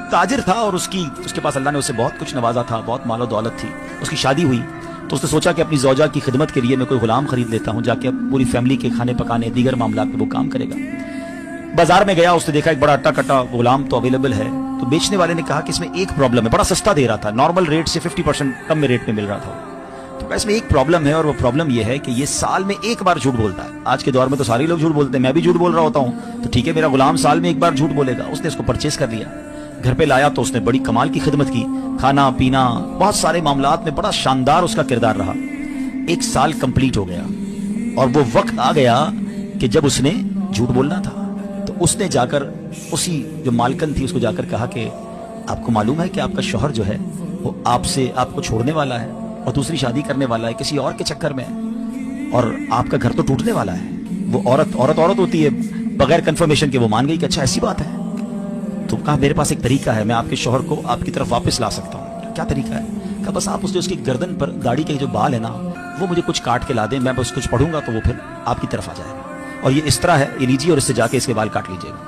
ताजिर था और उसके पास अल्लाह ने उसे बहुत कुछ नवाजा था, बहुत मालो दौलत थी। उसकी शादी हुई तो उसने सोचा कि अपनी ज़ौजा की खिदमत के लिए मैं कोई गुलाम खरीद लेता हूँ, जाके पूरी फैमिली के खाने पकाने दीगर मामलात में वो काम करेगा। बाजार में गया, उसने देखा एक बड़ा अट्टा कट्टा गुलाम तो अवेलेबल है। तो बेचने वाले ने कहा कि इसमें एक प्रॉब्लम है, बड़ा सस्ता दे रहा था, नॉर्मल रेट से 50% कम में रेट में मिल रहा था। तो कहा इसमें एक प्रॉब्लम है, और वो प्रॉब्लम ये है कि ये साल में एक बार झूठ बोलता है। आज के दौर में तो सारे लोग झूठ बोलते हैं, मैं भी झूठ बोल रहा होता हूँ, तो ठीक है मेरा गुलाम साल में एक बार झूठ बोलेगा। उसने इसको परचेस कर लिया, घर पे लाया तो उसने बड़ी कमाल की खिदमत की, खाना पीना बहुत सारे मामलात में बड़ा शानदार उसका किरदार रहा। एक साल कंप्लीट हो गया और वो वक्त आ गया कि जब उसने झूठ बोलना था। तो उसने जाकर उसी जो मालकन थी उसको जाकर कहा कि आपको मालूम है कि आपका शौहर जो है वो आपको छोड़ने वाला है और दूसरी शादी करने वाला है, किसी और के चक्कर में है, और आपका घर तो टूटने वाला है। वो औरत होती है, बगैर कंफर्मेशन के वो मान गई कि अच्छा ऐसी बात है। तो कहा मेरे पास एक तरीका है, मैं आपके शौहर को आपकी तरफ वापस ला सकता हूँ। क्या तरीका है? कहा बस आप उसके गर्दन पर दाढ़ी के जो बाल है ना वो मुझे कुछ काट के ला दें, मैं बस कुछ पढ़ूंगा तो वो फिर आपकी तरफ आ जाएगा, और ये इस तरह है, ये लीजिए और इससे जाके इसके बाल काट लीजिएगा।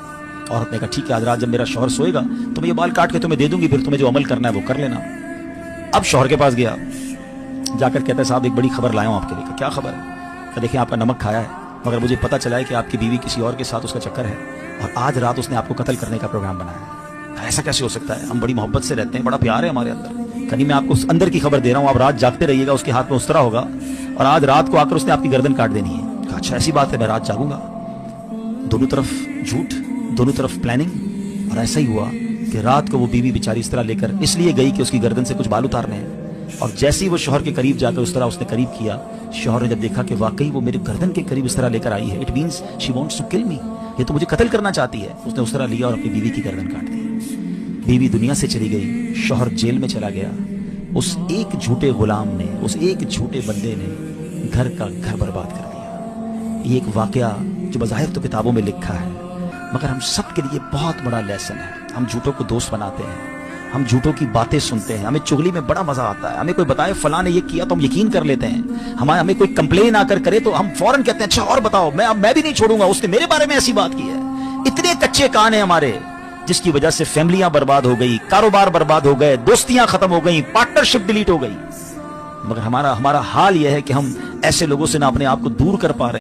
औरत ने कहा ठीक है, आज रात जब मेरा शौहर सोएगा तो मैं ये बाल काट के तुम्हें दे दूंगी, फिर तुम्हें जो अमल करना है वो कर लेना। अब शौहर के पास गया, जाकर कहता है साहब एक बड़ी खबर लाया हूं आपके लिए। क्या खबर है? कहा देखिए आपका नमक खाया है, मगर मुझे पता चला है कि आपकी बीवी किसी और के साथ उसका चक्कर है और आज रात उसने आपको कत्ल करने का प्रोग्राम बनाया है। ऐसा कैसे हो सकता है? हम बड़ी मोहब्बत से रहते हैं, बड़ा प्यार है हमारे अंदर। कहीं मैं आपको अंदर की खबर दे रहा हूँ, आप रात जागते रहिएगा, उसके हाथ में उस्तरा होगा और आज रात को आकर उसने आपकी गर्दन काट देनी है। कहा अच्छा ऐसी बात है, मैं रात जागूंगा। दोनों तरफ झूठ, दोनों तरफ प्लानिंग, और ऐसा ही हुआ कि रात को वो बीवी बेचारी इस तरह लेकर इसलिए गई कि उसकी गर्दन से कुछ बाल उतारने हैं, और जैसे ही वो शौहर के करीब जाकर उस तरह उसने करीब किया, शौहर ने जब देखा कि वाकई वो मेरे गर्दन के करीब इस तरह लेकर आई है, it means she wants to kill me, ये तो मुझे कत्ल करना चाहती है। उसने उस तरह लिया और अपनी बीवी की गर्दन काट दी। बीवी दुनिया से चली गई, शौहर जेल में चला गया। उस एक झूठे गुलाम ने, उस एक झूठे बंदे ने घर का घर बर्बाद कर दिया। ये एक वाकया जो बज़ाहिर तो किताबों में लिखा है, मगर हम सब के लिए बहुत बड़ा लेसन है। हम झूठों को दोस्त बनाते हैं, हम झूठों की बातें सुनते हैं, हमें चुगली में बड़ा मजा आता है। हमें कोई बताए फलां ने ये किया तो हम यकीन कर लेते हैं। हमें कोई कंप्लेन आकर करे तो हम फौरन कहते हैं अच्छा और बताओ, मैं भी नहीं छोड़ूंगा, उसने मेरे बारे में ऐसी बात की है। इतने कच्चे कान है हमारे, जिसकी वजह से फैमिलियां बर्बाद हो गई, कारोबार बर्बाद हो गए, दोस्तियां खत्म हो गई, पार्टनरशिप डिलीट हो गई। मगर हमारा हाल यह है कि हम ऐसे लोगों से ना अपने आप को दूर कर पा रहे हैं।